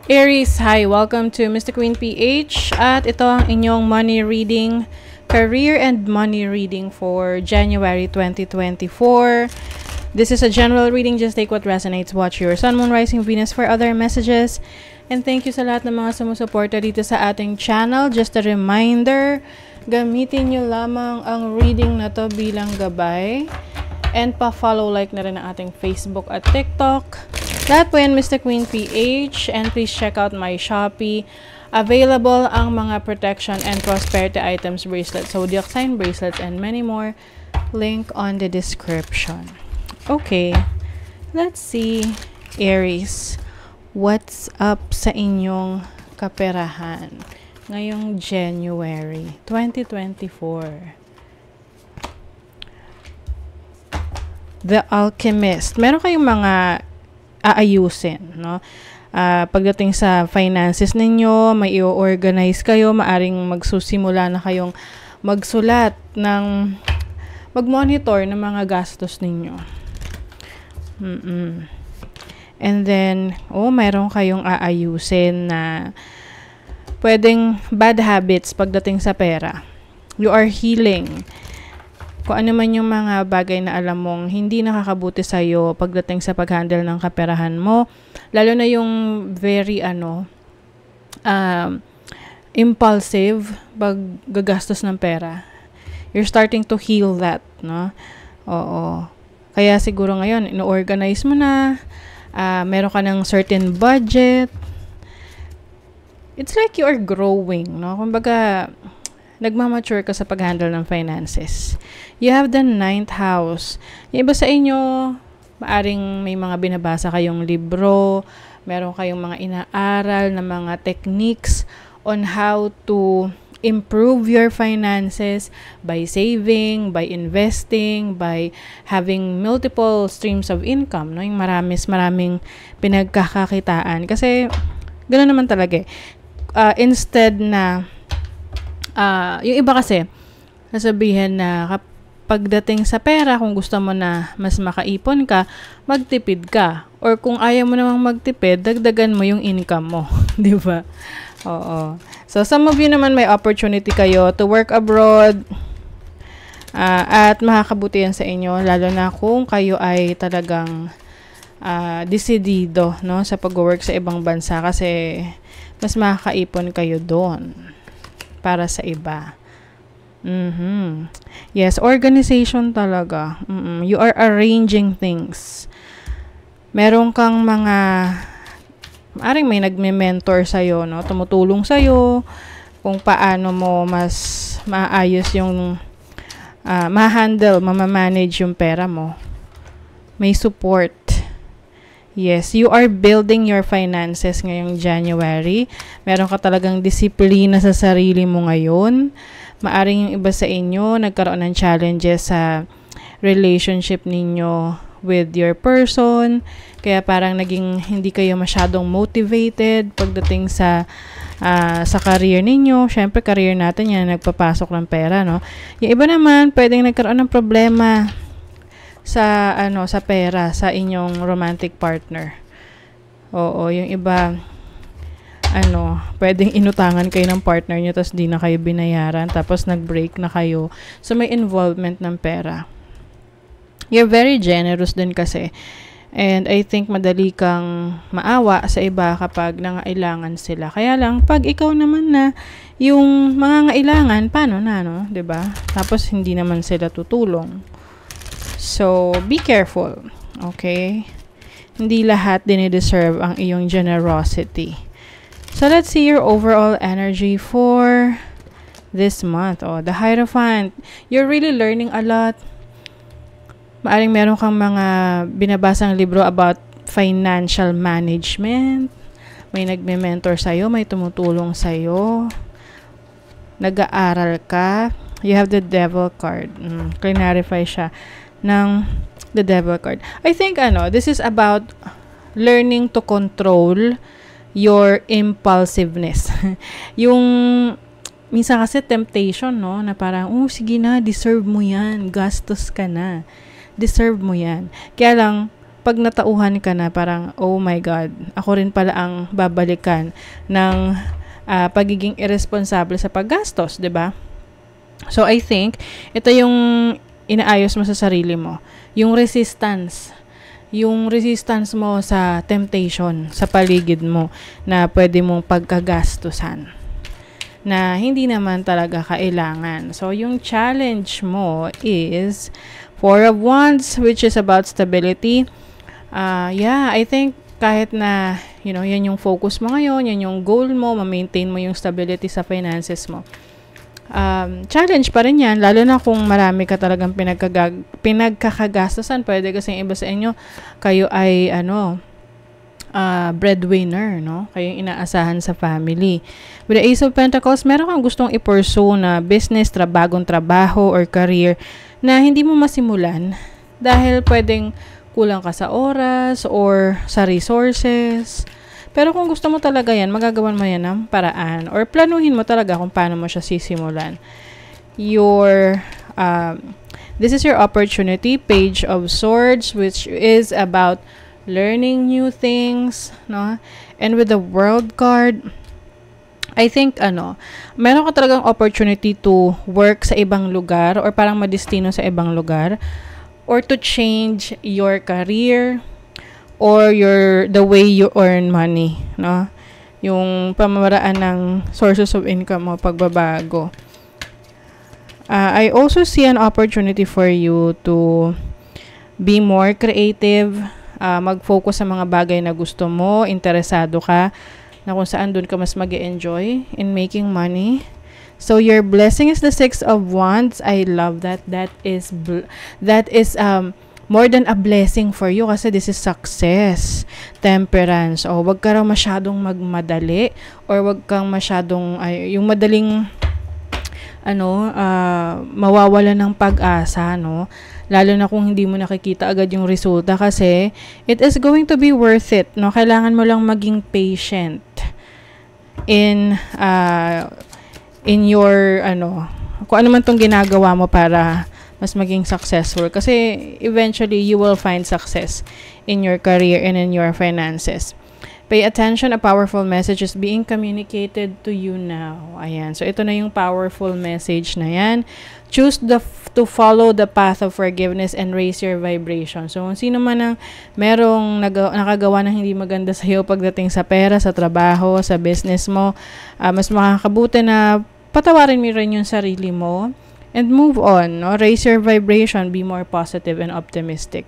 Aries, hi! Welcome to Mr. Queen PH at ito ang inyong money reading, career and money reading for January 2024. This is a general reading, just take what resonates. Watch your Sun, Moon, Rising, Venus for other messages. And thank you sa lahat ng mga sumusuporta dito sa ating channel. Just a reminder, gamitin nyo lamang ang reading na to bilang gabay. And pa-follow, like na rin ang ating Facebook at TikTok. Lahat po yan, Mr. Queen PH. And please check out my Shopee. Available ang mga protection and prosperity items, bracelets, zodiac sign bracelets, and many more. Link on the description. Okay, let's see, Aries. What's up sa inyong kaperahan ngayong January 2024? The Alchemist. Meron kayong mga aayusin, no? Pagdating sa finances ninyo, may i-organize kayo, maaring magsusimula na kayong magsulat ng mag-monitor ng mga gastos ninyo. And then, mayroon kayong aayusin na pwedeng bad habits pagdating sa pera. You are healing. Kung ano man yung mga bagay na alam mong hindi nakakabuti sa'yo pagdating sa pag-handle ng kaperahan mo, lalo na yung very impulsive pag gagastos ng pera. You're starting to heal that, no? Oo. Kaya siguro ngayon, ino-organize mo na, meron ka ng certain budget. It's like you are growing, no? Kumbaga, nagmamature ka sa pag-handle ng finances. You have the 9th house. Yung iba sa inyo, maaring may mga binabasa kayong libro, meron kayong mga inaaral na mga techniques on how to improve your finances by saving, by investing, by having multiple streams of income, no? Yung maraming pinagkakakitaan. Kasi, gano'n naman talaga eh. Instead na yung iba kasi, sasabihin na pagdating sa pera, kung gusto mo na mas makaipon ka, magtipid ka. Or kung ayaw mo namang magtipid, dagdagan mo yung income mo. Di ba? Oo. So, some of you naman may opportunity kayo to work abroad. At makakabuti yan sa inyo, lalo na kung kayo ay talagang desidido, no, sa pag-work sa ibang bansa kasi mas makakaipon kayo doon para sa iba. Yes, organization talaga. You are arranging things. Meron kang mga maaring may nagme-mentor sa'yo, no? Tumutulong sa'yo kung paano mo mas maayos yung ma-handle, ma-manage yung pera mo. May support. Yes, you are building your finances ngayong January. Meron ka talagang disiplina sa sarili mo ngayon. Maaring yung iba sa inyo nagkaroon ng challenges sa relationship ninyo with your person. Kaya parang naging hindi kayo masyadong motivated pagdating sa career ninyo. Syempre, career natin yan, nagpapasok ng pera, no? Yung iba naman, pwedeng nagkaroon ng problema sa pera sa inyong romantic partner. Oo, yung iba pwedeng inutangan kayo ng partner niyo tapos di na kayo binayaran tapos nag-break na kayo. So may involvement ng pera. You're very generous din kasi. And I think madali kang maawa sa iba kapag nangailangan sila. Kaya lang pag ikaw naman na yung mga ngailangan, paano na, no? 'Di ba? Tapos hindi naman sila tutulong. So, be careful. Okay? Hindi lahat dinideserve ang iyong generosity. So, let's see your overall energy for this month. The Hierophant. You're really learning a lot. Maaring meron kang mga binabasang libro about financial management. May nagme-mentor sa'yo, may tumutulong sa'yo. Nag-aaral ka. You have the Devil card. Clarify siya ng the Devil card. I think this is about learning to control your impulsiveness. Yung minsan kasi temptation, no, na parang sige na, deserve mo yan, gastos ka na, deserve mo yan. Kaya lang pag natauhan ka na, parang, oh my God, ako rin pala ang babalikan ng pagiging irresponsible sa paggastos, 'di ba? So, I think, ito yung inaayos mo sa sarili mo. Yung resistance mo sa temptation, sa paligid mo, na pwede mong pagkagastusan, na hindi naman talaga kailangan. So, yung challenge mo is Four of Wands, which is about stability. I think kahit na, yan yung focus mo ngayon, yan yung goal mo, ma-maintain mo yung stability sa finances mo. Challenge pa rin yan, lalo na kung marami ka talagang pinagkakagastusan. Pwede kasi iba sa inyo, kayo ay, breadwinner, no? Kayo yung inaasahan sa family. With the Ace of Pentacles, meron kang gustong i-pursue na business, bagong trabaho, or career na hindi mo masimulan dahil pwedeng kulang ka sa oras or sa resources. Pero kung gusto mo talaga yan, magagawan mo yan ng paraan or planuhin mo talaga kung paano mo siya sisimulan. This is your opportunity, Page of Swords, which is about learning new things, no? And with the World card, I think, meron ka talagang opportunity to work sa ibang lugar or parang madestino sa ibang lugar, or to change your career or the way you earn money, no? Yung pamamaraan ng sources of income mo pagbabago. I also see an opportunity for you to be more creative, mag-focus sa mga bagay na gusto mo, interesado ka, na kung saan doon ka mas mag-enjoy in making money. So your blessing is the Six of Wands. I love that. That is more than a blessing for you kasi this is success. Temperance. O wag ka raw masyadong magmadali or wag kang masyadong yung madaling mawawala ng pag-asa, no? Lalo na kung hindi mo nakikita agad yung resulta kasi it is going to be worth it, no? Kailangan mo lang maging patient in your kung ano man tong ginagawa mo para mas maging successful, kasi eventually you will find success in your career and in your finances. Pay attention, a powerful message is being communicated to you now. Ayan. So, ito na yung powerful message na yan. Choose to follow the path of forgiveness and raise your vibration. So, kung sino man ang merong nakagawa ng hindi maganda sa'yo pagdating sa pera, sa trabaho, sa business mo, mas makakabuti na patawarin mo rin yung sarili mo and move on. No? Raise your vibration, be more positive and optimistic.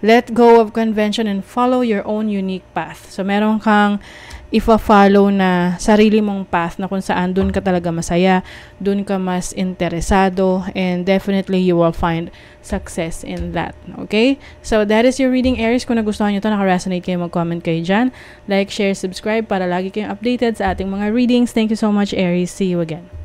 Let go of convention and follow your own unique path. So, meron kang ifa-follow na sarili mong path na kung saan dun ka talaga masaya, dun ka mas interesado, and definitely you will find success in that. Okay? So, that is your reading, Aries. Kung nagustuhan nyo ito, naka-resonate kayo, mag-comment kayo dyan. Like, share, subscribe para lagi kayong updated sa ating mga readings. Thank you so much, Aries. See you again.